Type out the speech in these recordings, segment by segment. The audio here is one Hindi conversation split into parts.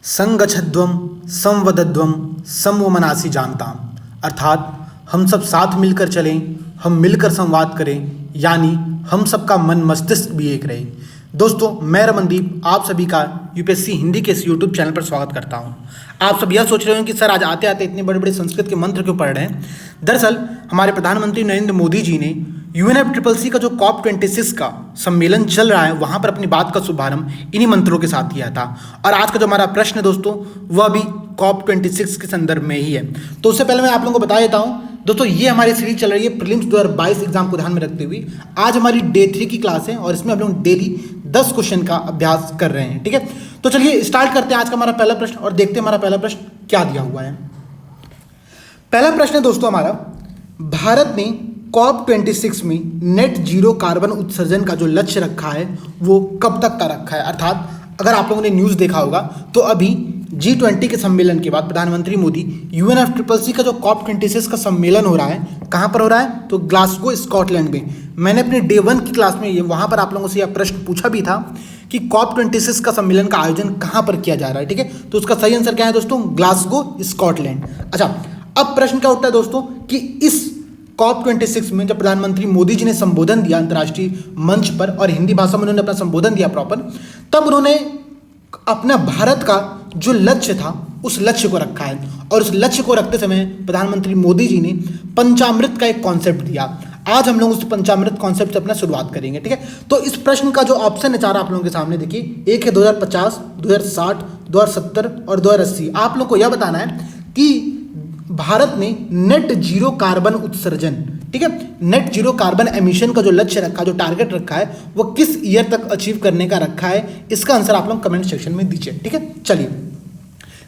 संगच्छध्वं संवदध्वं समवमनासि जानताम। अर्थात हम सब साथ मिलकर चलें, हम मिलकर संवाद करें, यानी हम सबका मन मस्तिष्क भी एक रहे। दोस्तों, मैं रमनदीप आप सभी का यूपीएससी हिंदी के इस यूट्यूब चैनल पर स्वागत करता हूं। आप सब यह सोच रहे हो कि सर आज आते आते इतने बड़े बड़े संस्कृत के मंत्र क्यों पढ़ रहे हैं। दरअसल हमारे प्रधानमंत्री नरेंद्र मोदी जी ने UNFCCC का जो COP26 का सम्मेलन चल रहा है वहां पर अपनी बात का शुभारंभ इन्हीं मंत्रों के साथ किया था। और आज का जो हमारा प्रश्न है दोस्तों वह भी COP26 के संदर्भ में ही है। तो उससे पहले मैं आप लोगों को बता देता हूं दोस्तों, ये हमारी सीरीज चल रही है प्रीलिम्स 2022 एग्जाम को ध्यान में रखते हुए। आज हमारी डे 3 की क्लास है और इसमें हम लोग डेली 10 क्वेश्चन का अभ्यास कर रहे हैं। ठीक है, तो चलिए स्टार्ट करते हैं आज का हमारा पहला प्रश्न और देखते हैं हमारा पहला प्रश्न क्या दिया हुआ है। पहला प्रश्न है दोस्तों हमारा, भारत ने COP26 में नेट जीरो कार्बन उत्सर्जन का जो लक्ष्य रखा है वो कब तक का रखा है। अर्थात अगर आप लोगों ने न्यूज़ देखा होगा तो अभी G20 के सम्मेलन के बाद प्रधानमंत्री मोदी UNFCCC का जो COP26 का सम्मेलन हो रहा है, कहाँ पर हो रहा है तो ग्लासगो स्कॉटलैंड में। मैंने अपने डे 1 की क्लास में ये वहाँ पर आप लोगों से यह प्रश्न पूछा भी था कि COP26 का सम्मेलन का आयोजन कहाँ पर किया जा रहा है। ठीक है, तो उसका सही आंसर क्या है दोस्तों, ग्लासगो स्कॉटलैंड। अच्छा, अब प्रश्न क्या उठता है दोस्तों कि इस COP26 में जब प्रधानमंत्री मोदी जी ने संबोधन दिया अंतर्राष्ट्रीय मंच पर और हिंदी भाषा में उन्होंने अपना संबोधन दिया प्रॉपर, तब उन्होंने अपना भारत का जो लक्ष्य था उस लक्ष्य को रखा है। और उस लक्ष्य को रखते समय प्रधानमंत्री मोदी जी ने पंचामृत का एक कॉन्सेप्ट दिया। आज हम लोग उस पंचामृत कॉन्सेप्ट से अपना शुरुआत करेंगे। ठीक है, तो इस प्रश्न का जो ऑप्शन है चार आप लोगों के सामने देखिए, एक है 2050, 2060, 2070 और 2080। आप लोग को यह बताना है कि भारत ने नेट जीरो कार्बन उत्सर्जन, ठीक है, नेट जीरो कार्बन एमिशन का जो लक्ष्य रखा, जो टारगेट रखा है वो किस ईयर तक अचीव करने का रखा है। इसका आंसर आप लोग कमेंट सेक्शन में दीजिए। ठीक है, चलिए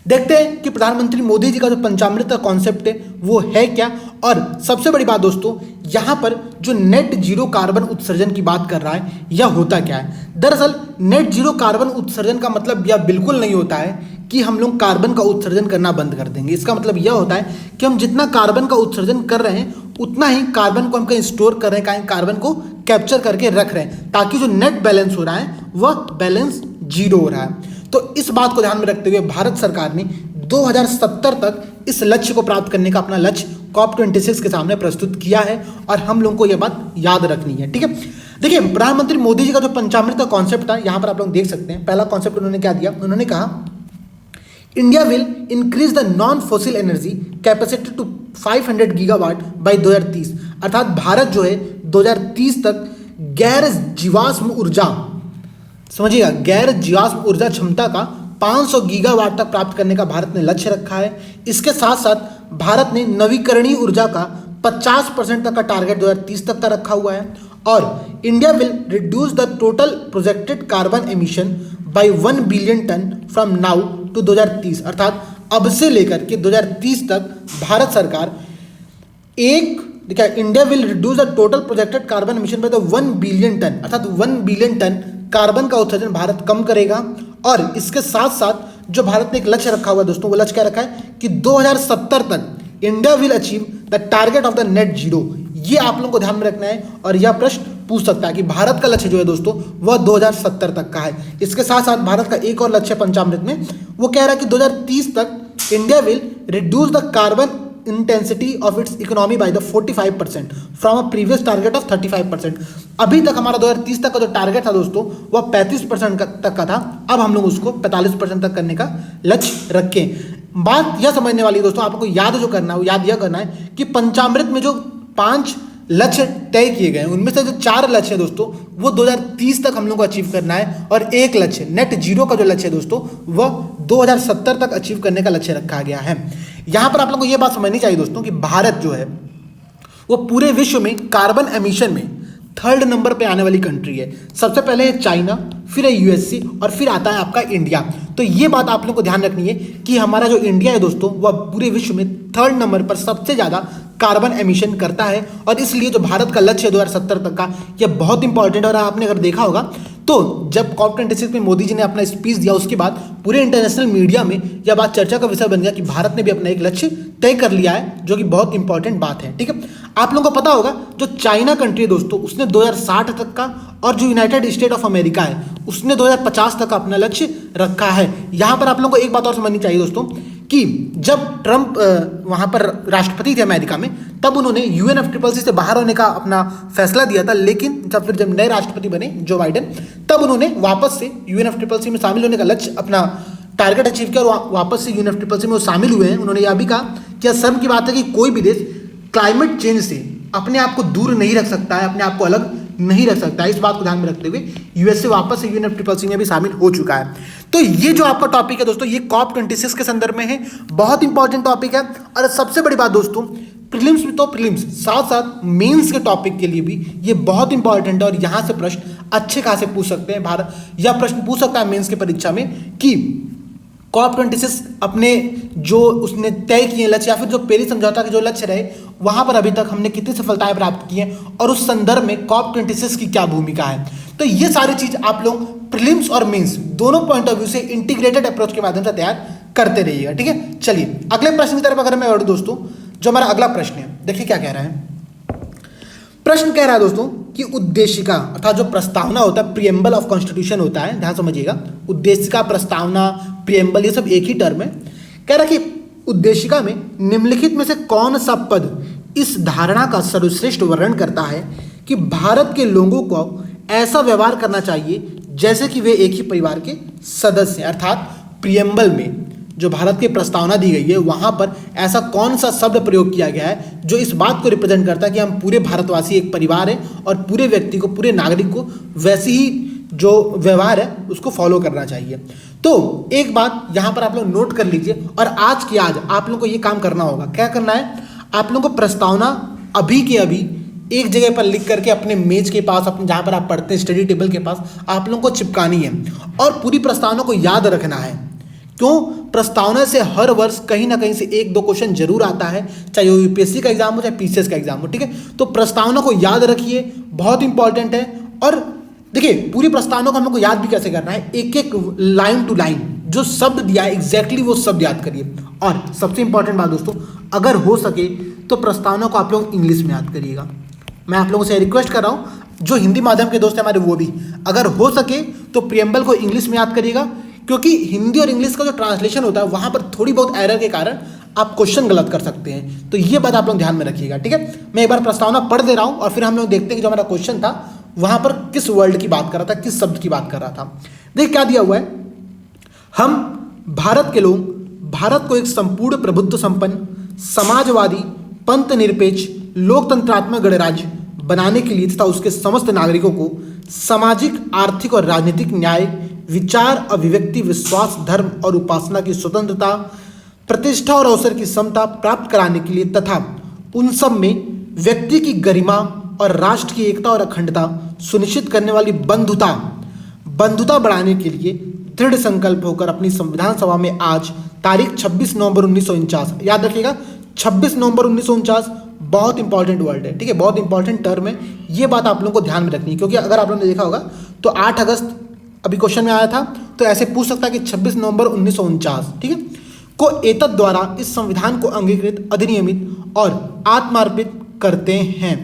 देखते हैं कि प्रधानमंत्री मोदी जी का जो पंचामृत का कॉन्सेप्ट है वो है क्या। और सबसे बड़ी बात दोस्तों, यहाँ पर जो नेट जीरो कार्बन उत्सर्जन की बात कर रहा है यह होता क्या है। दरअसल नेट जीरो कार्बन उत्सर्जन का मतलब यह बिल्कुल नहीं होता है कि हम लोग कार्बन का उत्सर्जन करना बंद कर देंगे। इसका मतलब यह होता है कि हम जितना कार्बन का उत्सर्जन कर रहे हैं उतना ही कार्बन को हम कहीं स्टोर कर रहे हैं, कार्बन को कैप्चर करके रख रहे हैं, ताकि जो नेट बैलेंस हो रहा है वह बैलेंस जीरो हो रहा है। तो इस बात को ध्यान में रखते हुए भारत सरकार ने 2070 तक इस लक्ष्य को प्राप्त करने का अपना लक्ष्य COP26 के सामने प्रस्तुत किया है और हम लोगों को यह बात याद रखनी है। ठीक है, देखिए प्रधानमंत्री मोदी जी का जो पंचामृत का कॉन्सेप्ट था यहाँ पर आप लोग देख सकते हैं। पहला कॉन्सेप्ट उन्होंने क्या दिया, उन्होंने कहा India will increase the non fossil energy capacity to 500 gigawatt by 2030। अर्थात भारत जो है 2030 तक गैर जीवाश्म ऊर्जा, समझिएगा, गैर जीवाश्म ऊर्जा क्षमता का 500 गीगावाट तक प्राप्त करने का भारत ने लक्ष्य रखा है। इसके साथ साथ भारत ने नवीकरणीय ऊर्जा का 50% तक का टारगेट 2030 तक का रखा हुआ है। और India will reduce the total projected carbon emission by 1 billion ton from now to 2030। अर्थात अब से लेकर के 2030 तक भारत सरकार India will reduce the total projected carbon emission by the 1 billion ton, अर्थात 1 बिलियन टन कार्बन का उत्सर्जन भारत कम करेगा। और इसके साथ साथ जो भारत ने एक लक्ष्य रखा हुआ है दोस्तों, वो लक्ष्य क्या रखा है कि 2070 तक India will achieve the target of the net zero. ये आप लोगों को ध्यान में रखना है और यह प्रश्न पूछ सकता है कि भारत का लक्ष्य जो है दोस्तों वह 2070 तक का है। इसके साथ साथ भारत का एक और लक्ष्य पंचामृत में, वो कह रहा है कि 2030 तक India will reduce the carbon intensity of its economy by the 45% from a previous target of 35%। अभी तक हमारा 2030 तक का जो टारगेट था दोस्तों वह 35% तक का था, अब हम लोग उसको 45% तक करने का लक्ष्य रखें। बात यह समझने वाली है दोस्तों, आपको याद जो करना है वो याद यह करना है कि पंचामृत में जो 5 लक्ष्य तय किए गए हैं उनमें से जो 4 लक्ष्य है दोस्तों वो 2030 तक हम लोग को अचीव करना है। और एक लक्ष्य नेट जीरो का जो लक्ष्य है दोस्तों वह 2070 तक अचीव करने का लक्ष्य रखा गया है। यहाँ पर आप लोगों को यह बात समझनी चाहिए दोस्तों कि भारत जो है वो पूरे विश्व में कार्बन एमिशन में 3rd नंबर पे आने वाली कंट्री है। सबसे पहले है चाइना, फिर है यूएसए और फिर आता है आपका इंडिया। तो ये बात आप लोगों को ध्यान रखनी है कि हमारा जो इंडिया है दोस्तों वह पूरे विश्व में 3rd नंबर पर सबसे ज़्यादा कार्बन एमिशन करता है। और इसलिए जो भारत का लक्ष्य है 2070 तक का, यह बहुत इंपॉर्टेंट है। और आपने अगर देखा होगा तो जब COP26 में मोदी जी ने अपना स्पीच दिया उसके बाद पूरे इंटरनेशनल मीडिया में यह बात चर्चा का विषय बन गया कि भारत ने भी अपना एक लक्ष्य तय कर लिया है, जो कि बहुत इंपॉर्टेंट बात है। ठीक है, आप लोगों को पता होगा जो चाइना कंट्री है दोस्तों, उसने 2060 तक का, और जो यूनाइटेड स्टेट ऑफ अमेरिका है उसने 2050 तक का अपना लक्ष्य रखा है। यहाँ पर आप लोगों को एक बात और समझनी चाहिए दोस्तों कि जब ट्रंप वहाँ पर राष्ट्रपति थे अमेरिका में, तब उन्होंने UNFCCC से बाहर होने का अपना फैसला दिया था, लेकिन जब नए राष्ट्रपति बने जो बाइडेन, तब उन्होंने वापस से UNFCCC में शामिल होने का लक्ष्य अपना टारगेट अचीव किया और वापस से UNFCCC में वो शामिल हुए हैं। उन्होंने यह भी कहा कि शर्म की बात है कि कोई भी देश क्लाइमेट चेंज से अपने आप को दूर नहीं रख सकता है, अपने आप को अलग नहीं रख सकता है। इस बात को ध्यान में रखते हुए USA वापस से UNFCCC में भी शामिल हो चुका है। तो ये जो आपका टॉपिक है दोस्तों, ये COP26 के संदर्भ में है, बहुत इंपॉर्टेंट टॉपिक है। और सबसे बड़ी बात दोस्तों, प्रीलिम्स में तो प्रीलिम्स, साथ साथ मेंस के टॉपिक के लिए भी ये बहुत इंपॉर्टेंट है और यहाँ से प्रश्न अच्छे खासे पूछ सकते हैं। भारत यह प्रश्न पूछ सकता है मेंस की परीक्षा में कि COP26 अपने जो उसने तय किए लक्ष्य या फिर जो पेरिस समझौता के जो लक्ष्य रहे, वहां पर अभी तक हमने कितनी सफलताएं प्राप्त की हैं और उस संदर्भ में COP26 की क्या भूमिका है। तो ये सारी चीज आप लोग प्रीलिम्स और मेंस दोनों पॉइंट ऑफ व्यू से इंटीग्रेटेड अप्रोच के माध्यम से तैयार करते रहिएगा। ठीक है, चलिए अगले प्रश्न की तरफ अगर मैं बढ़ूं दोस्तों, जो हमारा अगला प्रश्न है, देखिए क्या कह रहा है। प्रश्न कह रहा है दोस्तों कि उद्देशिका अर्थात जो प्रस्तावना होता है, प्रिएम्बल ऑफ कॉन्स्टिट्यूशन होता है, ध्यान समझिएगा, उद्देशिका, प्रस्तावना, प्रिएम्बल, ये सब एक ही टर्म है। कह रहा है कि उद्देशिका में निम्नलिखित में से कौन सा पद इस धारणा का सर्वश्रेष्ठ वर्णन करता है कि भारत के लोगों को ऐसा व्यवहार करना चाहिए जैसे कि वे एक ही परिवार के सदस्य हैं। अर्थात प्रिएम्बल में जो भारत की प्रस्तावना दी गई है, वहां पर ऐसा कौन सा शब्द प्रयोग किया गया है जो इस बात को रिप्रेजेंट करता है कि हम पूरे भारतवासी एक परिवार है और पूरे व्यक्ति को, पूरे नागरिक को वैसी ही जो व्यवहार है उसको फॉलो करना चाहिए। तो एक बात यहाँ पर आप लोग नोट कर लीजिए और आज की आज आप लोग को ये काम करना होगा। क्या करना है, आप लोगों को प्रस्तावना अभी के अभी एक जगह पर लिख करके अपने मेज के पास, अपने जहाँ पर आप पढ़ते हैं स्टडी टेबल के पास आप लोगों को चिपकानी है और पूरी प्रस्तावना को याद रखना है। क्यों, प्रस्तावना से हर वर्ष कहीं ना कहीं से एक दो क्वेश्चन जरूर आता है, चाहे वो UPSC का एग्जाम हो चाहे PCS का एग्जाम हो। ठीक है, तो प्रस्तावना को याद रखिए, बहुत इंपॉर्टेंट है। और देखिए पूरी प्रस्तावना को हम लोग को याद भी कैसे करना है, एक एक लाइन टू लाइन जो शब्द दिया है एग्जैक्टली वो शब्द याद करिए। और सबसे इंपॉर्टेंट बात दोस्तों, अगर हो सके तो प्रस्तावना को आप लोग इंग्लिश में याद करिएगा। मैं आप लोगों से रिक्वेस्ट कर रहा हूँ, जो हिंदी माध्यम के दोस्त हैं हमारे, वो भी अगर हो सके तो प्रिएम्बल को इंग्लिश में याद करिएगा, क्योंकि हिंदी और इंग्लिश का जो ट्रांसलेशन होता है वहाँ पर थोड़ी बहुत एरर के कारण आप क्वेश्चन गलत कर सकते हैं। तो ये बात आप लोग ध्यान में रखिएगा। ठीक है, मैं एक बार प्रस्तावना पढ़ दे रहा हूँ और फिर हम लोग देखते हैं कि जो हमारा क्वेश्चन था वहाँ पर किस वर्ड की बात कर रहा था, किस शब्द की बात कर रहा था। देखिए क्या दिया हुआ है, हम भारत के लोग भारत को एक संपूर्ण प्रभुत्व संपन्न, समाजवादी, पंथ निरपेक्ष, लोकतंत्रात्मक गणराज्य बनाने के लिए तथा उसके समस्त नागरिकों को सामाजिक, आर्थिक और राजनीतिक न्याय, विचार, अभिव्यक्ति, विश्वास, धर्म और उपासना की स्वतंत्रता, प्रतिष्ठा और अवसर की समता प्राप्त कराने के लिए तथा उन सब में व्यक्ति की गरिमा और राष्ट्र की एकता और अखंडता सुनिश्चित करने वाली बंधुता बढ़ाने के लिए दृढ़ संकल्प होकर अपनी संविधान सभा में आज तारीख 26 नवंबर 1949, याद रखिएगा 26 नवंबर 1949 बहुत इंपॉर्टेंट वर्ड है। ठीक है, बहुत इंपॉर्टेंट टर्म है, ये बात आप लोगों को ध्यान में रखनी है। क्योंकि अगर आप लोगों ने देखा होगा तो 8 अगस्त अभी क्वेश्चन में आया था, तो ऐसे पूछ सकता है कि 26 नवंबर 1949, ठीक है, को एतद द्वारा इस संविधान को अंगीकृत, अधिनियमित और आत्मार्पित करते हैं।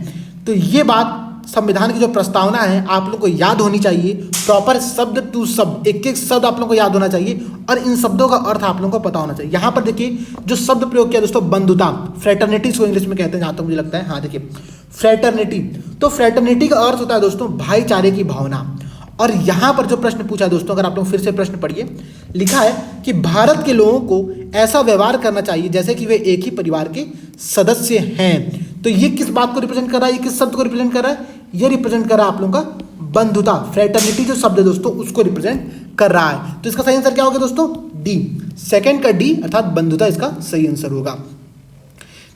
तो ये बात संविधान की जो प्रस्तावना है आप लोग को याद होनी चाहिए, प्रॉपर शब्द टू शब्द, एक एक शब्द आप लोग को याद होना चाहिए और इन शब्दों का अर्थ आप लोगों को पता होना चाहिए। यहाँ पर देखिए जो शब्द प्रयोग किया दोस्तों, बंधुता, फ्रेटर्निटी को इंग्लिश में कहते हैं जहाँ तक मुझे लगता है। हाँ देखिए फ्रेटर्निटी, तो फ्रेटर्निटी का अर्थ होता है दोस्तों भाईचारे की भावना। और यहाँ पर जो प्रश्न पूछा दोस्तों, अगर आप लोग फिर से प्रश्न पढ़िए, लिखा है कि भारत के लोगों को ऐसा व्यवहार करना चाहिए जैसे कि वे एक ही परिवार के सदस्य हैं। तो ये किस बात को रिप्रेजेंट कर रहा है, ये किस शब्द को रिप्रेजेंट कर रहा है, ये रिप्रेजेंट कर रहा है आप लोगों का बंधुता, फ्रेटर्निटी जो शब्द है दोस्तों उसको रिप्रेजेंट कर रहा है। तो इसका सही आंसर क्या होगा दोस्तों, डी, सेकंड का डी अर्थात बंधुता इसका सही आंसर होगा।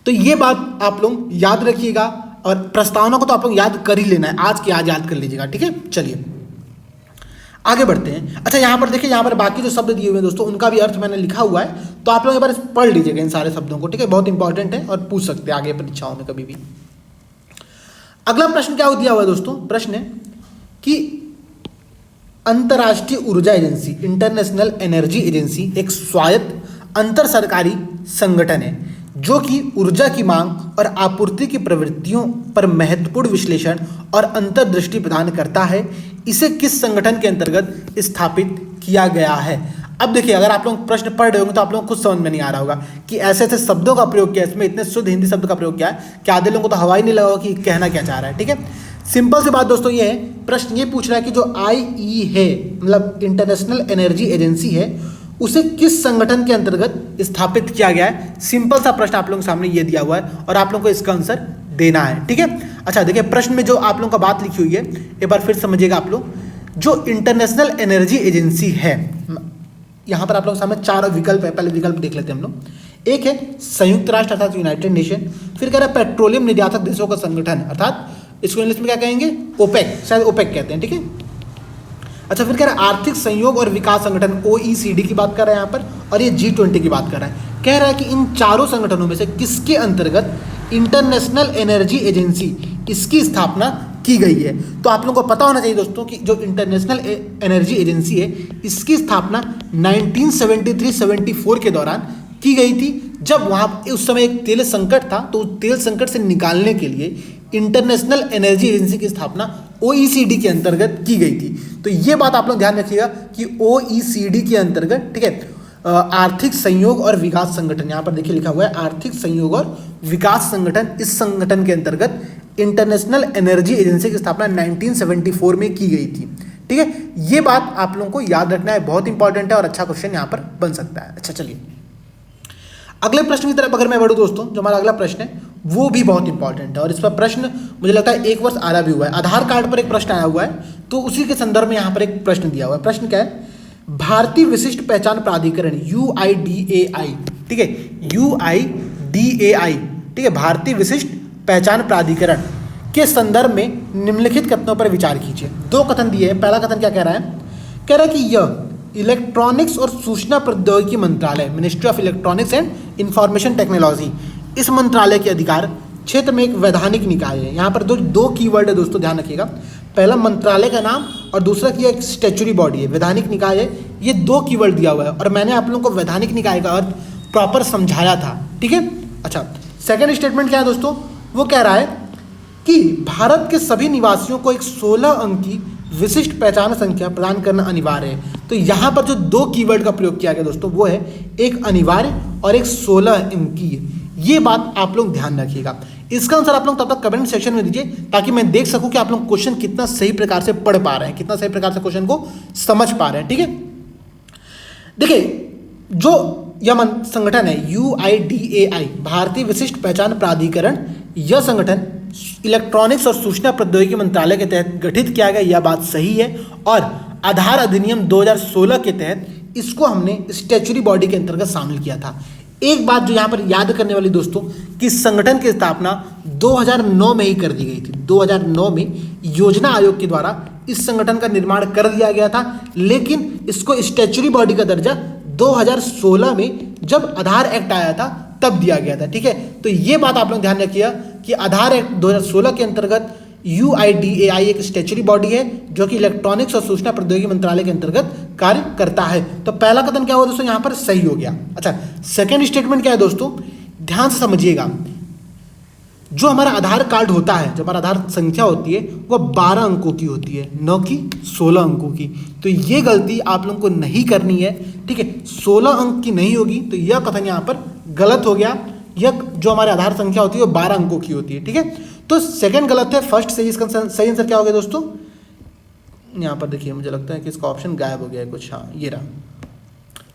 तो ये बात आप लोग याद रखिएगा और प्रस्तावना को तो आप लोग याद कर ही लेना है, आज की आज याद कर लीजिएगा। ठीक है, चलिए आगे बढ़ते हैं। अच्छा यहाँ पर देखिए, यहाँ पर बाकी जो शब्द दिए हुए हैं दोस्तों उनका भी अर्थ मैंने लिखा हुआ है, तो आप लोग एक बार पढ़ लीजिएगा इन सारे शब्दों को। ठीक है, बहुत इंपॉर्टेंट है और पूछ सकते हैं आगे परीक्षाओं में कभी भी। अगला प्रश्न क्या दिया हुआ है दोस्तों, प्रश्न है कि अंतर्राष्ट्रीय ऊर्जा एजेंसी, इंटरनेशनल एनर्जी एजेंसी एक स्वायत्त अंतर सरकारी संगठन है जो कि ऊर्जा की मांग और आपूर्ति की प्रवृत्तियों पर महत्वपूर्ण विश्लेषण और अंतर्दृष्टि प्रदान करता है। इसे किस संगठन के अंतर्गत स्थापित किया गया है? अब देखिए, अगर आप लोग प्रश्न पढ़ रहे होंगे तो आप लोगों को कुछ समझ में नहीं आ रहा होगा कि ऐसे ऐसे शब्दों का प्रयोग किया है, इसमें इतने शुद्ध हिंदी शब्द का प्रयोग किया है कि आधे लोगों को तो हवा ही नहीं लगा कि कहना क्या चाह रहा है। ठीक है, सिंपल सी बात दोस्तों ये है, प्रश्न ये पूछ रहा है कि जो IE है, मतलब इंटरनेशनल एनर्जी एजेंसी है, उसे किस संगठन के अंतर्गत स्थापित किया गया है। सिंपल सा प्रश्न आप लोगों के सामने ये दिया हुआ है और आप लोगों को इसका आंसर देना है। ठीक है, अच्छा देखिए, प्रश्न में जो आप लोगों का बात लिखी हुई है एक बार फिर समझिएगा आप लोग। जो इंटरनेशनल एनर्जी एजेंसी है, यहाँ पर आप लोगों के सामने 4 विकल्प है, पहले विकल्प देख लेते हैं हम लोग। एक है संयुक्त राष्ट्र अर्थात यूनाइटेड नेशन, फिर कह रहा है पेट्रोलियम निर्यातक देशों का संगठन अर्थात इसको इंग्लिश में क्या कहेंगे, ओपेक, शायद ओपेक कहते हैं। ठीक है, अच्छा फिर कह रहा है आर्थिक सहयोग और विकास संगठन OECD की बात कर रहा है यहाँ पर, और ये G20 की बात कर रहा है। कह रहा है कि इन चारों संगठनों में से किसके अंतर्गत इंटरनेशनल एनर्जी एजेंसी इसकी स्थापना की गई है। तो आप लोगों को पता होना चाहिए दोस्तों कि जो इंटरनेशनल एनर्जी एजेंसी है इसकी स्थापना 1973-74 के दौरान की गई थी, जब वहाँ उस समय एक तेल संकट था। तो तेल संकट से निकालने के लिए इंटरनेशनल एनर्जी एजेंसी की स्थापना OECD के अंतर्गत की गई थी। तो ये बात आप लोग ध्यान रखिएगा कि OECD के अंतर्गत, ठीक है, आर्थिक सहयोग और विकास संगठन, यहाँ पर देखिए लिखा हुआ है आर्थिक सहयोग और विकास संगठन, इस संगठन के अंतर्गत इंटरनेशनल एनर्जी एजेंसी की स्थापना 1974 में की गई थी। ठीक है, ये बात आप लोगों को याद रखना है, बहुत इंपॉर्टेंट है और अच्छा क्वेश्चन यहाँ पर बन सकता है। अच्छा चलिए अगले प्रश्न की तरफ अगर मैं बढ़ूँ दोस्तों, जो हमारा अगला प्रश्न है वो भी बहुत इंपॉर्टेंट है और इस पर प्रश्न मुझे लगता है 1 वर्ष आधा भी हुआ है। आधार कार्ड पर एक प्रश्न आया हुआ है, तो उसी के संदर्भ में यहाँ पर एक प्रश्न दिया हुआ है। प्रश्न क्या है, भारतीय विशिष्ट पहचान प्राधिकरण UIDAI, ठीक है, UIDAI, ठीक है, भारतीय विशिष्ट पहचान प्राधिकरण के संदर्भ में निम्नलिखित कथनों पर विचार कीजिए। 2 कथन दिए हैं। पहला कथन क्या कह रहा है, कह रहा है कि यह इलेक्ट्रॉनिक्स और सूचना प्रौद्योगिकी मंत्रालय, ministry of electronics and information technology, इस मंत्रालय के अधिकार क्षेत्र में एक वैधानिक निकाय है। यहाँ पर दो कीवर्ड है दोस्तों, ध्यान रखिएगा। पहला मंत्रालय का नाम और दूसरा कि एक स्टैच्यूटरी बॉडी है, वैधानिक निकाय है। ये 2 कीवर्ड दिया हुआ है और मैंने आप लोगों को वैधानिक निकाय का अर्थ प्रॉपर समझाया था। ठीक है, अच्छा सेकेंड स्टेटमेंट क्या है दोस्तों, वो कह रहा है कि भारत के सभी निवासियों को एक 16 अंक की विशिष्ट पहचान संख्या प्रदान करना अनिवार्य है। तो यहाँ पर जो 2 कीवर्ड का प्रयोग किया गया दोस्तों, वो है एक अनिवार्य और एक 16 अंकीय। ये बात आप लोग ध्यान रखिएगा। इसका आंसर आप लोग तब तक कमेंट सेक्शन में दीजिए ताकि मैं देख सकूं कि आप लोग क्वेश्चन कितना सही प्रकार से पढ़ पा रहे हैं, कितना सही प्रकार से क्वेश्चन को समझ पा रहे हैं। ठीक है, देखिए जो यह संगठन है UIDAI, भारतीय विशिष्ट पहचान प्राधिकरण, यह संगठन इलेक्ट्रॉनिक्स और सूचना प्रौद्योगिकी मंत्रालय के तहत गठित किया गया, यह बात सही है। और आधार अधिनियम 2016 के तहत इसको हमने स्टैच्यूटरी बॉडी के अंतर्गत शामिल किया था। एक बात जो यहाँ पर याद करने वाली दोस्तों, कि संगठन की स्थापना 2009 में ही कर दी गई थी। 2009 में योजना आयोग के द्वारा इस संगठन का निर्माण कर दिया गया था, लेकिन इसको स्टैच्यूटरी बॉडी का दर्जा 2016 में जब आधार एक्ट आया था तब दिया गया था। ठीक है, तो ये बात आप लोग ध्यान रखिएगा कि आधार एक्ट 2016 के अंतर्गत UIDAI एक स्टैच्यूटरी बॉडी है जो कि इलेक्ट्रॉनिक्स और सूचना प्रौद्योगिकी मंत्रालय के अंतर्गत कार्य करता है। तो पहला कथन क्या हुआ दोस्तों, यहाँ पर सही हो गया। अच्छा सेकेंड स्टेटमेंट क्या है दोस्तों, ध्यान से समझिएगा। जो हमारा आधार कार्ड होता है, जो हमारा आधार संख्या होती है, वो 12 अंकों की होती है, न कि 16 अंकों की। तो ये गलती आप लोगों को नहीं करनी है। ठीक है, 16 अंक की नहीं होगी, तो यह कथन यहाँ पर गलत हो गया। यह जो हमारे आधार संख्या होती है वो 12 अंकों की होती है। ठीक है, तो सेकंड गलत है, फर्स्ट सही। इसका सही आंसर क्या हो गया दोस्तों, यहाँ पर देखिए मुझे लगता है कि इसका ऑप्शन गायब हो गया है कुछ, हाँ ये रहा,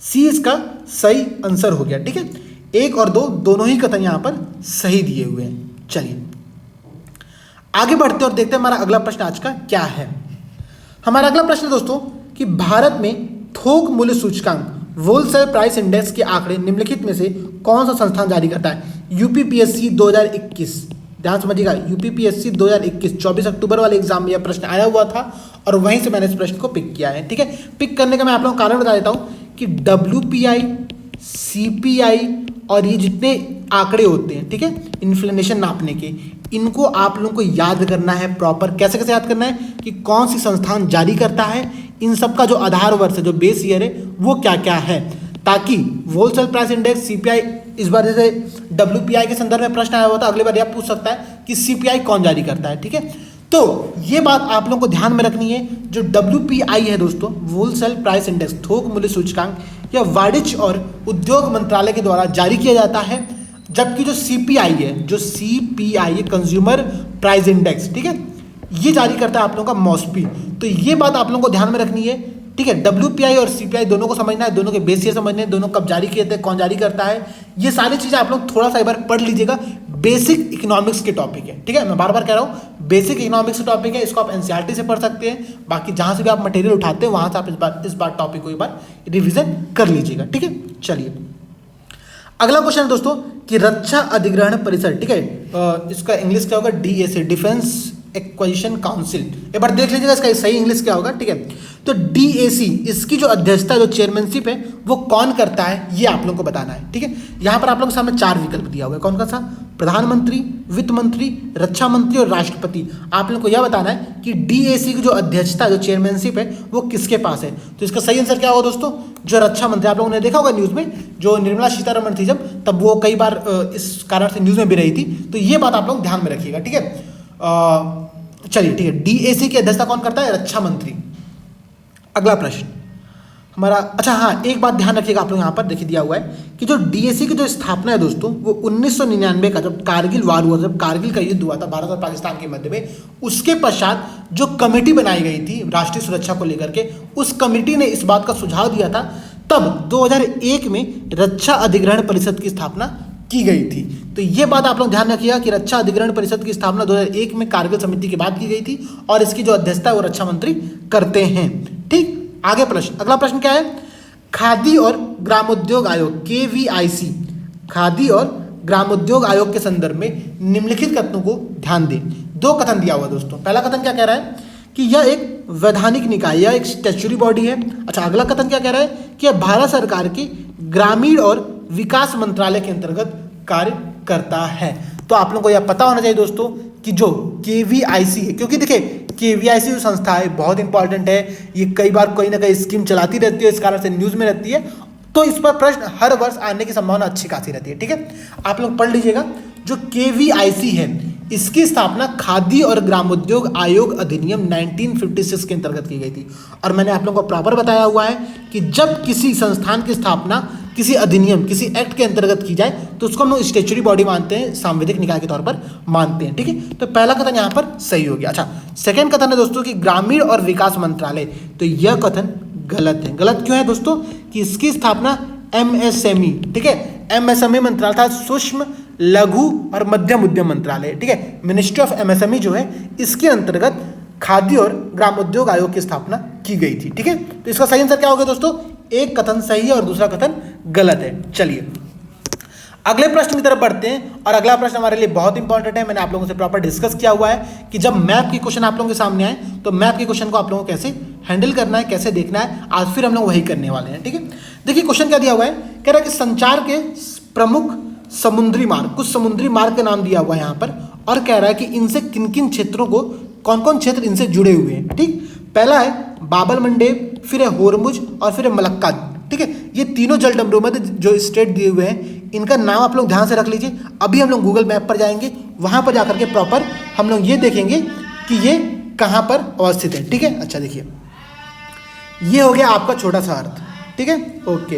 सी इसका सही आंसर हो गया। ठीक है, 1 और 2 दोनों ही कथन यहाँ पर सही दिए हुए हैं। चलिए आगे बढ़ते और देखते हैं हमारा अगला प्रश्न आज का क्या है। हमारा अगला प्रश्न दोस्तों कि भारत में थोक मूल्य सूचकांक होलसेल प्राइस इंडेक्स के आंकड़े निम्नलिखित में से कौन सा संस्थान जारी करता है। UPPSC 2021, ध्यान समझिएगा, UPPSC 2021 24 अक्टूबर वाले एग्जाम में यह प्रश्न आया हुआ था और वहीं से मैंने इस प्रश्न को पिक किया है। ठीक है, पिक करने का मैं आप लोगों को कारण बता देता हूँ कि WPI, CPI और ये जितने आंकड़े होते हैं, ठीक है, इन्फ्लेशन नापने के, इनको आप लोगों को याद करना है प्रॉपर। कैसे कैसे याद करना है कि कौन सी संस्थान जारी करता है, इन सब का जो आधार वर्ष है, जो बेस ईयर है, वो क्या क्या है, ताकि होलसेल प्राइस इंडेक्स, सीपीआई, इस बार जैसे डब्ल्यूपीआई के संदर्भ में प्रश्न आया हुआ था, अगली बार यह पूछ सकता है कि सीपीआई कौन जारी करता है। ठीक है, तो ये बात आप लोगों को ध्यान में रखनी है। जो डब्ल्यूपीआई है दोस्तों, होलसेल प्राइस इंडेक्स, थोक मूल्य सूचकांक, यह वाणिज्य और उद्योग मंत्रालय के द्वारा जारी किया जाता है, जबकि जो सीपीआई है, जो सीपीआई है, कंज्यूमर प्राइस इंडेक्स, ठीक है, ये जारी करता है आप लोगों का मॉस्पी। तो ये बात आप लोगों को ध्यान में रखनी है। ठीक है, डब्ल्यूपीआई और सीपीआई दोनों को समझना है, दोनों के बेस ईयर समझने हैं, दोनों कब जारी किए थे, कौन जारी करता है, ये सारी चीजें आप लोग थोड़ा सा एक बार पढ़ लीजिएगा। बेसिक इकोनॉमिक्स के टॉपिक है। ठीक है, मैं बार बार कह रहा हूँ बेसिक इकोनॉमिक्स के टॉपिक है, इसको आप एनसीईआरटी से पढ़ सकते हैं, बाकी जहां से भी आप मटेरियल उठाते हैं वहां से आप इस बार टॉपिक को एक बार रिविजन कर लीजिएगा। ठीक है, चलिए अगला क्वेश्चन है दोस्तों कि रक्षा अधिग्रहण परिषद, ठीक है, इसका इंग्लिश क्या होगा, डीएसी, डिफेंस एक्विजिशन काउंसिल, एक बार देख लीजिएगा इसका सही इंग्लिश क्या होगा। ठीक है, तो डीएसी, इसकी जो अध्यक्षता, जो चेयरमैनशिप है, वो कौन करता है, ये आप लोगों को बताना है। ठीक है, यहाँ पर आप लोगों के सामने 4 विकल्प दिया हुआ है, कौन कौन सा, प्रधानमंत्री, वित्त मंत्री, रक्षा मंत्री और राष्ट्रपति। आप लोगों को यह बताना है कि डीएसी की जो अध्यक्षता, जो चेयरमैनशिप है, वो किसके पास है। तो इसका सही आंसर क्या होगा दोस्तों, जो रक्षा मंत्री, आप लोगों ने देखा होगा न्यूज़ में, जो निर्मला सीतारमण थी जब, तब वो कई बार इस कारण से न्यूज़ में भी रही थी, तो ये बात आप लोग ध्यान में रखिएगा। ठीक है, चलिए ठीक है, डीएसी की अध्यक्षता कौन करता है, रक्षा मंत्री। अगला प्रश्न हमारा, अच्छा हाँ, एक बात ध्यान रखिएगा, आप लोग यहाँ पर देखिए दिया हुआ है कि जो डीएसी की जो स्थापना है दोस्तों, वो 1999 का, जब कारगिल वार हुआ, जब कारगिल का युद्ध हुआ था भारत और पाकिस्तान के मध्य में, उसके पश्चात जो कमेटी बनाई गई थी राष्ट्रीय सुरक्षा को लेकर के, उस कमेटी ने इस बात का सुझाव दिया था, तब 2001 में रक्षा अधिग्रहण परिषद की स्थापना की गई थी। तो ये बात आप लोग ध्यान रखिएगा कि रक्षा अधिग्रहण परिषद की स्थापना 2001 में कारगिल समिति के बाद की गई थी, और इसकी जो अध्यक्षता है वो रक्षा मंत्री करते हैं। ठीक, आगे प्रश्न, अगला प्रश्न क्या है, खादी और ग्रामोद्योग आयोग, केवीआईसी, खादी और ग्रामोद्योग आयोग के संदर्भ में निम्नलिखित कथनों को ध्यान दें। 2 कथन दिया हुआ दोस्तों। पहला कथन क्या कह रहा है कि यह एक वैधानिक निकाय, यह एक स्टैच्यूटरी बॉडी है। अच्छा, अगला कथन क्या कह रहा है कि यह भारत सरकार की ग्रामीण और विकास मंत्रालय के अंतर्गत कार्य करता है। तो आप लोगों को यह पता होना चाहिए दोस्तों कि जो केवीआईसी है, क्योंकि देखिए केवीआईसी जो संस्था है बहुत इंपॉर्टेंट है, ये कई बार कोई ना कोई स्कीम चलाती रहती है, इस कारण से न्यूज़ में रहती है, तो इस पर प्रश्न हर वर्ष आने की संभावना अच्छी खासी रहती है। ठीक है, आप लोग पढ़ लीजिएगा। जो केवीआईसी है, इसकी स्थापना खादी और ग्रामोद्योग आयोग अधिनियम 1956 के अंतर्गत की गई थी, और मैंने आप लोगों को प्रॉपर बताया हुआ है कि जब किसी संस्थान की स्थापना किसी अधिनियम, किसी एक्ट के अंतर्गत की जाए, तो उसको हम लोग स्टैच्यूटरी बॉडी मानते हैं, सांविधिक निकाय के तौर पर मानते हैं। ठीक है, तो पहला कथन यहाँ पर सही हो गया। अच्छा, सेकंड कथन है दोस्तों कि ग्रामीण और विकास मंत्रालय, तो यह कथन गलत है। गलत क्यों है दोस्तों, कि इसकी स्थापना एमएसएमई, ठीक है, एमएसएमई मंत्रालय था, सूक्ष्म लघु और मध्यम उद्यम मंत्रालय, ठीक है, मिनिस्ट्री ऑफ एमएसएमई जो है, इसके अंतर्गत खादी और ग्रामोद्योग आयोग की स्थापना की गई थी। ठीक है, तो इसका सही आंसर क्या होगा दोस्तों, एक कथन सही है और दूसरा कथन गलत है। चलिए अगले प्रश्न की तरफ बढ़ते हैं, और अगला प्रश्न हमारे लिए बहुत इंपॉर्टेंट है, मैंने आप लोगों से प्रॉपर डिस्कस किया हुआ है कि जब मैप की क्वेश्चन आप लोगों के सामने आए, तो मैप के क्वेश्चन को आप लोगों को कैसे हैंडल करना है, कैसे देखना है, आज फिर हम लोग वही करने वाले हैं। ठीक है, देखिए क्वेश्चन क्या दिया हुआ है, कह रहा है कि संचार के प्रमुख समुद्री मार्ग, कुछ समुद्री मार्ग का नाम दिया हुआ है यहाँ पर, और कह रहा है कि इनसे किन किन क्षेत्रों को, कौन कौन क्षेत्र इनसे जुड़े हुए हैं। ठीक, पहला है बाबल मंडेब, फिर है होरमुज और फिर है मलक्का। ठीक है, ये तीनों जल डमरू में जो स्टेट दिए हुए हैं, इनका नाम आप लोग ध्यान से रख लीजिए। अभी हम लोग गूगल मैप पर जाएंगे, वहां पर जाकर के प्रॉपर हम लोग ये देखेंगे कि ये कहां पर अवस्थित है। ठीक है, अच्छा देखिए, ये हो गया आपका छोटा सा अर्थ। ठीक है, ओके,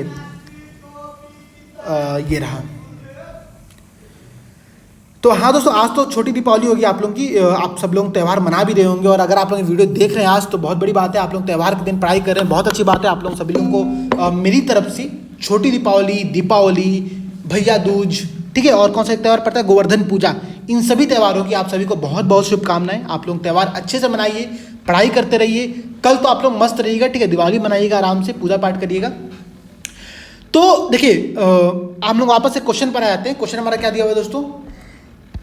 ये रहा। तो हाँ दोस्तों, आज तो छोटी दीपावली होगी आप लोगों की, आप सब लोग त्यौहार मना भी रहे होंगे, और अगर आप लोग वीडियो देख रहे हैं आज, तो बहुत बड़ी बात है, आप लोग त्यौहार के दिन पढ़ाई कर रहे हैं, बहुत अच्छी बात है। आप लोग सभी लोगों को मेरी तरफ से छोटी दीपावली, दीपावली, भैया दूज, ठीक है, और कौन सा त्यौहार पड़ता है, गोवर्धन पूजा, इन सभी त्योहारों की आप सभी को बहुत बहुत शुभकामनाएं। आप लोग त्यौहार अच्छे से मनाइए, पढ़ाई करते रहिए, कल तो आप लोग मस्त रहिएगा। ठीक है, दिवाली मनाइएगा, आराम से पूजा पाठ करिएगा। तो देखिए हम लोग वापस से क्वेश्चन पर आ जाते हैं। क्वेश्चन हमारा क्या दिया हुआ है दोस्तों,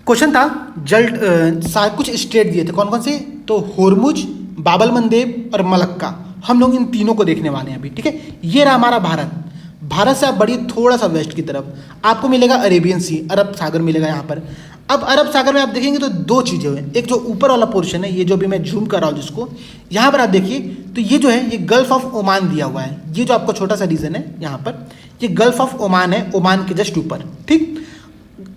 क्वेश्चन था कुछ स्टेट दिए थे, कौन कौन से, तो होरमुज, बाबल मंडेब और मलक्का, हम लोग इन तीनों को देखने वाले हैं अभी। ठीक है, ये रहा हमारा भारत। भारत से आप बढ़िए थोड़ा सा वेस्ट की तरफ, आपको मिलेगा अरेबियन सी, अरब सागर मिलेगा यहाँ पर। अब अरब सागर में आप देखेंगे तो दो चीज़ें हुई, एक जो ऊपर वाला पोर्शन है, ये जो भी मैं जूम कर रहा हूँ जिसको, यहाँ पर आप देखिए तो ये जो है ये गल्फ ऑफ ओमान दिया हुआ है, ये जो आपको छोटा सा रीजन है यहाँ पर, ये गल्फ ऑफ ओमान है, ओमान के जस्ट ऊपर, ठीक।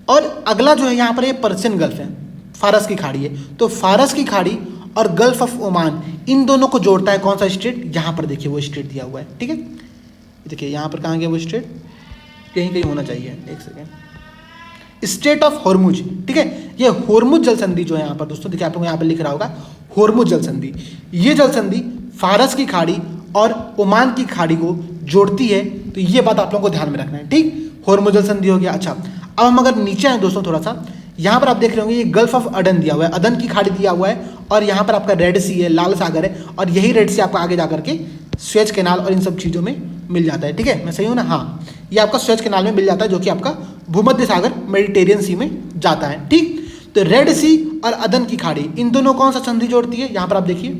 और अगला जो है यहाँ पर ये पर्शियन गल्फ है, फारस की खाड़ी है, तो फारस की खाड़ी और गल्फ ऑफ ओमान इन दोनों को जोड़ता है कौन सा स्टेट, यहाँ पर देखिए वो स्टेट दिया हुआ है, ठीक है। देखिए यहाँ पर कहाँ गया वो स्टेट, कहीं कहीं होना चाहिए, एक सेकेंड, स्टेट ऑफ होर्मुज, ठीक है। ये होर्मुज जल संधि जो है यहाँ पर दोस्तों, देखिए आप लोग यहाँ पर लिख रहा होगा होर्मुज जल संधि, ये जल संधि फारस की खाड़ी और ओमान की खाड़ी को जोड़ती है, तो ये बात आप लोगों को ध्यान में रखना है, ठीक। होर्मुज जल संधि हो गया। अच्छा, अब हम अगर नीचे आए दोस्तों थोड़ा सा, यहाँ पर आप देख रहे होंगे ये गल्फ ऑफ अडन दिया हुआ है, अदन की खाड़ी दिया हुआ है, और यहाँ पर आपका रेड सी है, लाल सागर है, और यही रेड सी आपका आगे जाकर के स्वेज कैनाल और इन सब चीज़ों में मिल जाता है, ठीक है। मैं सही हूँ ना? हाँ, ये आपका स्वेज कैनाल में मिल जाता है, जो कि आपका भूमध्य सागर मेडिटेरियन सी में जाता है, ठीक। तो रेड सी और अदन की खाड़ी इन दोनों कौन सा संधि जोड़ती है, यहाँ पर आप देखिए,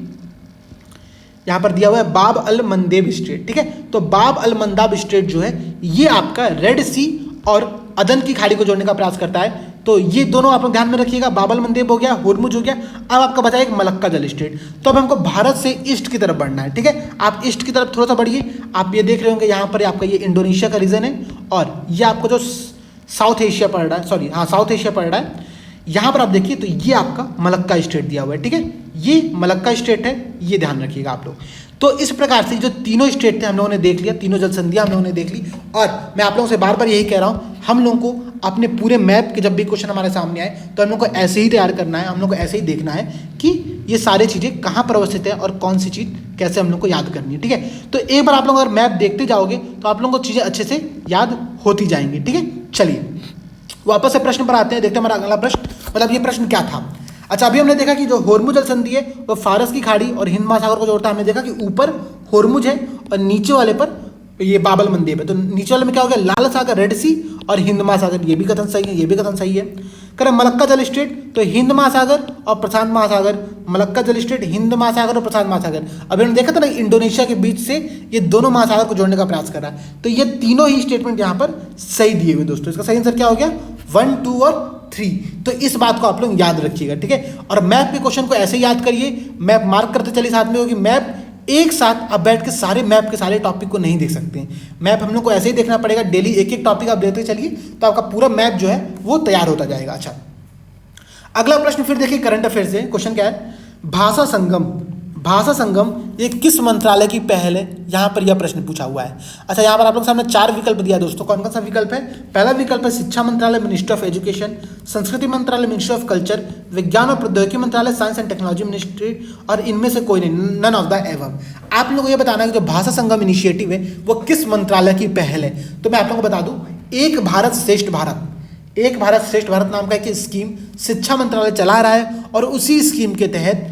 यहाँ पर दिया हुआ है बाब अल मंदेब स्टेट, ठीक है। तो बाब अल मंदाब स्टेट जो है ये आपका रेड सी और अदन की खाड़ी को जोड़ने का प्रयास करता है, तो ये दोनों आप लोग ध्यान में रखिएगा, बाब अल मंदेब हो गया, होर्मुज हो गया। अब आपका बचा एक मलक्का जल स्टेट, तो अब हमको भारत से ईस्ट की तरफ बढ़ना है, ठीक है। आप ईस्ट की तरफ थोड़ा सा बढ़िए, आप ये देख रहे होंगे यहाँ पर आपका ये इंडोनेशिया का रीजन है, और ये आपको जो साउथ एशिया पड़ रहा है, सॉरी हाँ साउथ एशिया पड़ रहा है, यहाँ पर आप देखिए तो ये आपका मलक्का स्टेट दिया हुआ है, ठीक है। ये मलक्का स्टेट है, ये ध्यान रखिएगा आप लोग। तो इस प्रकार से जो तीनों स्टेट थे हम लोगों ने देख लिया, तीनों जल संधियां हम लोगों ने देख ली, और मैं आप लोगों से बार बार यही कह रहा हूँ, हम लोगों को अपने पूरे मैप के जब भी क्वेश्चन हमारे सामने आए तो हम लोग को ऐसे ही तैयार करना है, हम लोग को ऐसे ही देखना है कि ये सारी चीज़ें कहाँ पर अवस्थित है और कौन सी चीज़ कैसे हम लोग को याद करनी है, ठीक है। तो एक बार आप लोग अगर मैप देखते जाओगे तो आप लोगों को चीज़ें अच्छे से याद होती जाएंगी, ठीक है। चलिए वापस से प्रश्न पर आते हैं, देखते हैं हमारा अगला प्रश्न, मतलब ये प्रश्न क्या था। अच्छा, अभी हमने देखा कि जो होर्मुज जल संधि है वो फारस की खाड़ी और हिंद महासागर को जोड़ता है। हमने देखा कि ऊपर होर्मुज है और नीचे वाले पर ये बाबल मंदेब है, तो नीचे वाले में क्या हो गया, लाल सागर, रेड सी और हिंद महासागर, ये भी कथन सही है, ये भी कथन सही है। करें मलक्का जल स्टेट, तो हिंद महासागर और प्रशांत महासागर, मलक्का जल स्टेट हिंद महासागर और प्रशांत महासागर। अभी हमने देखा था ना इंडोनेशिया के बीच से ये दोनों महासागर को जोड़ने का प्रयास कर रहा है, तो ये तीनों ही स्टेटमेंट यहाँ पर सही दिए हुए दोस्तों। इसका सही आंसर क्या हो गया, 1, 2 और 3। तो इस बात को आप लोग याद रखिएगा, ठीक है। और मैप के क्वेश्चन को ऐसे याद करिए, मैप मार्क करते चलिए साथ में, क्योंकि मैप एक साथ आप बैठ के सारे मैप के सारे टॉपिक को नहीं देख सकते हैं, मैप हम लोग को ऐसे ही देखना पड़ेगा, डेली एक एक टॉपिक आप देखते चलिए तो आपका पूरा मैप जो है वो तैयार होता जाएगा। अच्छा, अगला प्रश्न फिर देखिए करंट अफेयर से, क्वेश्चन क्या है, भाषा संगम, भाषा संगम ये किस मंत्रालय की पहल है, यहाँ पर यह प्रश्न पूछा हुआ है। अच्छा, यहाँ पर आप लोग सामने 4 विकल्प दिया दोस्तों, कौन कौन सा विकल्प है। पहला विकल्प है शिक्षा मंत्रालय, मिनिस्ट्री ऑफ एजुकेशन, संस्कृति मंत्रालय, मिनिस्ट्री ऑफ कल्चर, विज्ञान और प्रौद्योगिकी मंत्रालय, साइंस एंड टेक्नोलॉजी मिनिस्ट्री, और इनमें से कोई नहीं, नन ऑफ द एवम। आप लोगों को ये बताना है कि जो भाषा संगम इनिशिएटिव है वो किस मंत्रालय की पहल है। तो मैं आप लोगों को बता दूं, एक भारत श्रेष्ठ भारत, एक भारत श्रेष्ठ भारत नाम का एक स्कीम शिक्षा मंत्रालय चला रहा है, और उसी स्कीम के तहत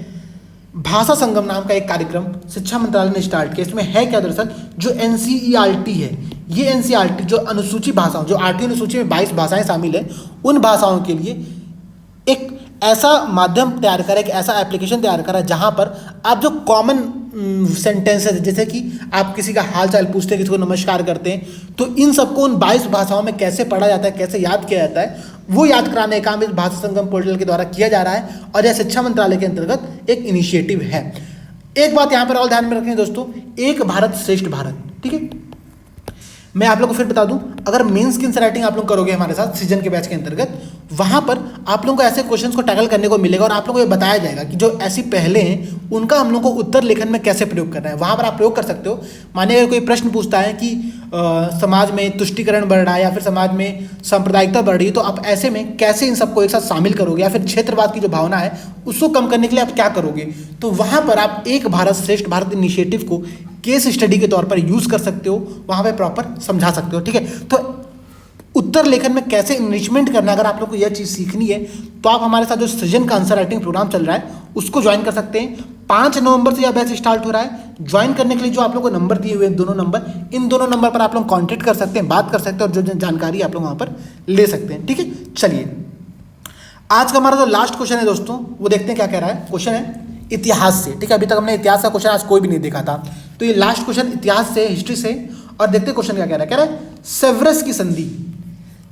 भाषा संगम नाम का एक कार्यक्रम शिक्षा मंत्रालय ने स्टार्ट किया। इसमें है क्या दरअसल, जो एनसीईआरटी है, ये एनसीईआरटी जो अनुसूचित भाषाओं, जो 8वीं अनुसूची में 22 भाषाएं शामिल है, उन भाषाओं के लिए एक ऐसा माध्यम तैयार करा, एक ऐसा एप्लीकेशन तैयार करा जहाँ पर आप जो कॉमन सेंटेंसेस, जैसे कि आप किसी का हाल चाल पूछते हैं, किसी को नमस्कार करते हैं, तो इन सबको उन 22 भाषाओं में कैसे पढ़ा जाता है, कैसे याद किया जाता है, वो याद कराने का काम इस भाषा संगम पोर्टल के द्वारा किया जा रहा है, और यह शिक्षा मंत्रालय के अंतर्गत एक इनिशिएटिव है। एक बात यहाँ पर और ध्यान में रखें दोस्तों, एक भारत श्रेष्ठ भारत, ठीक है। मैं आप लोग को फिर बता दूं, अगर मेंस की राइटिंग आप लोग करोगे हमारे साथ सीजन के बैच के अंतर्गत, वहां पर आप लोगों को ऐसे क्वेश्चंस को टैकल करने को मिलेगा, और आप लोगों को ये बताया जाएगा कि जो ऐसी पहले हैं उनका हम लोग को उत्तर लेखन में कैसे प्रयोग करना है। वहां पर आप प्रयोग कर सकते हो। मानिए अगर कोई प्रश्न पूछता है कि समाज में तुष्टिकरण बढ़ रहा है या फिर समाज में सांप्रदायिकता बढ़ रही है, तो आप ऐसे में कैसे इन सबको एक साथ शामिल करोगे, या फिर क्षेत्रवाद की जो भावना है उसको कम करने के लिए आप क्या करोगे। तो वहां पर आप एक भारत श्रेष्ठ भारत इनिशिएटिव को केस स्टडी के तौर पर यूज कर सकते हो, वहां पे प्रॉपर समझा सकते हो, ठीक है। तो उत्तर लेखन में कैसे इनरिचमेंट करना, अगर आप लोग को यह चीज़ सीखनी है तो आप हमारे साथ जो सृजन का आंसर राइटिंग प्रोग्राम चल रहा है उसको ज्वाइन कर सकते हैं। 5 नवंबर से यह बैच स्टार्ट हो रहा है। ज्वाइन करने के लिए जो आप लोग को नंबर दिए हुए हैं, दोनों नंबर, इन दोनों नंबर पर आप लोग कॉन्टेक्ट कर सकते हैं, बात कर सकते हैं, और जो जानकारी आप लोग वहाँ पर ले सकते हैं, ठीक है। चलिए आज का हमारा जो लास्ट क्वेश्चन है दोस्तों, वो देखते हैं क्या कह रहा है। क्वेश्चन है इतिहास से, ठीक है। अभी तक हमने इतिहास का क्वेश्चन आज कोई भी नहीं देखा था, तो ये लास्ट क्वेश्चन इतिहास से, हिस्ट्री से, और देखते हैं क्वेश्चन क्या कह रहा है। कह रहा है सेवरस की संधि,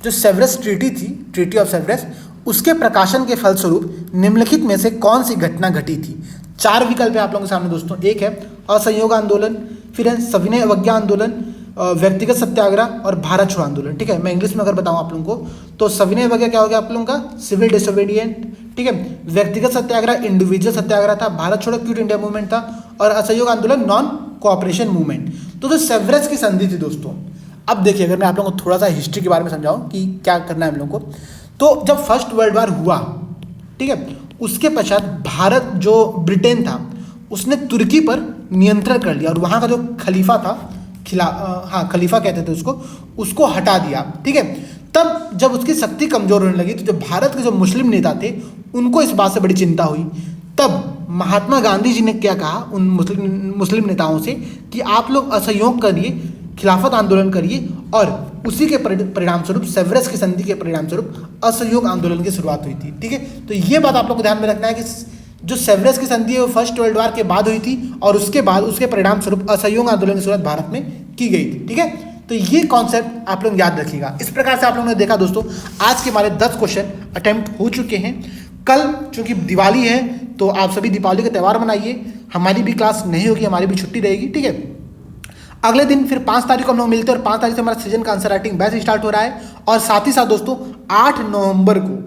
जो सेवरस ट्रीटी थी, ट्रीटी ऑफ सेवरस, उसके प्रकाशन के फलस्वरूप निम्नलिखित में से कौन सी घटना घटी थी। 4 विकल्प है आप लोगों के सामने दोस्तों। एक है असहयोग आंदोलन, फिर है सविनय अवज्ञा आंदोलन, व्यक्तिगत सत्याग्रह और भारत छोड़ो आंदोलन। ठीक है, मैं इंग्लिश में अगर बताऊं आप लोगों को तो सविनय अवज्ञा क्या हो गया आप लोगों का, सिविल डिसोबीडिएंट। ठीक है, व्यक्तिगत सत्याग्रह इंडिविजुअल सत्याग्रह था, भारत छोड़ो क्विट इंडिया मूवमेंट था, और असहयोग आंदोलन नॉन कोऑपरेशन मूवमेंट। तो जो सेवरस की संधि थी दोस्तों, अब देखिए अगर मैं आप लोगों को थोड़ा सा हिस्ट्री के बारे में समझाऊं कि क्या करना है हम लोगों को, तो जब फर्स्ट वर्ल्ड वॉर हुआ, ठीक है, उसके पश्चात भारत जो ब्रिटेन था उसने तुर्की पर नियंत्रण कर लिया और वहाँ का जो खलीफा था, खलीफा कहते थे उसको हटा दिया। ठीक है, तब जब उसकी शक्ति कमजोर होने लगी तो जो भारत के जो मुस्लिम नेता थे उनको इस बात से बड़ी चिंता हुई। तब महात्मा गांधी जी ने क्या कहा उन मुस्लिम नेताओं से कि आप लोग असहयोग करिए, खिलाफत आंदोलन करिए, और उसी के परिणाम स्वरूप सेवरस की संधि के परिणाम स्वरूप असहयोग आंदोलन की शुरुआत हुई थी। ठीक है, तो ये बात आप लोग को ध्यान में रखना है कि जो सेवरस की संधि है वो फर्स्ट वर्ल्ड वॉर के बाद हुई थी और उसके बाद उसके परिणाम स्वरूप असहयोग आंदोलन की शुरुआत भारत में की गई थी। ठीक है, तो ये कॉन्सेप्ट आप लोग याद रखिएगा। इस प्रकार से आप लोगों ने देखा दोस्तों, आज के हमारे 10 क्वेश्चन अटेम्प्ट हो चुके हैं। कल चूंकि दिवाली है तो आप सभी दीपावली का त्यौहार मनाइए, हमारी भी क्लास नहीं होगी, हमारी भी छुट्टी रहेगी। ठीक है, अगले दिन फिर 5 तारीख को हम लोग मिलते हैं और 5 तारीख से हमारा सीजन का आंसर राइटिंग बैच स्टार्ट हो रहा है। और साथ ही साथ दोस्तों 8 नवंबर को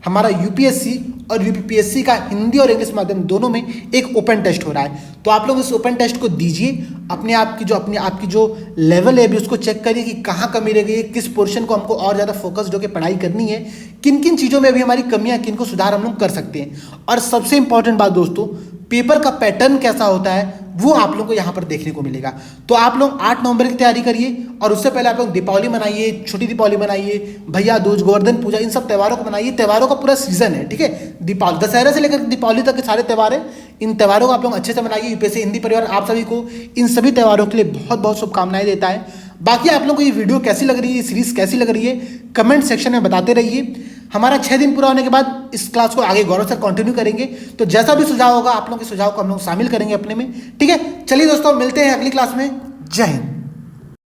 हमारा यूपीएससी और यूपीपीएससी का हिंदी और इंग्लिश माध्यम दोनों में एक ओपन टेस्ट हो रहा है। तो आप लोग इस ओपन टेस्ट को दीजिए, अपने आपकी जो लेवल है अभी उसको चेक करिए कि कहाँ कमी रह गई है, किस पोर्शन को हमको और ज़्यादा फोकस जो कि पढ़ाई करनी है, किन किन चीज़ों में अभी हमारी कमियाँ, किन को सुधार हम लोग कर सकते हैं। और सबसे इंपॉर्टेंट बात दोस्तों, पेपर का पैटर्न कैसा होता है वो आप लोगों को यहाँ पर देखने को मिलेगा। तो आप लोग 8 नवंबर की तैयारी करिए और उससे पहले आप लोग दीपावली मनाइए, छोटी दीपावली मनाइए, भैया दूज, गोवर्धन पूजा, इन सब त्योहारों को मनाइए। त्योहारों का पूरा सीजन है। ठीक है, दीपावली दशहरा से लेकर दीपावली तक के सारे त्यौहार हैं, इन त्योहारों को आप लोग अच्छे से मनाइए। यूपीएससी हिंदी परिवार आप सभी को इन सभी त्योहारों के लिए बहुत बहुत शुभकामनाएं देता है। बाकी आप लोगों को ये वीडियो कैसी लग रही है, सीरीज कैसी लग रही है, कमेंट सेक्शन में बताते रहिए। हमारा 6 दिन पूरा होने के बाद इस क्लास को आगे गौरव सर कंटिन्यू करेंगे, तो जैसा भी सुझाव होगा आप लोगों के सुझाव को हम लोग शामिल करेंगे अपने में। ठीक है, चलिए दोस्तों मिलते हैं अगली क्लास में। जय हिंद।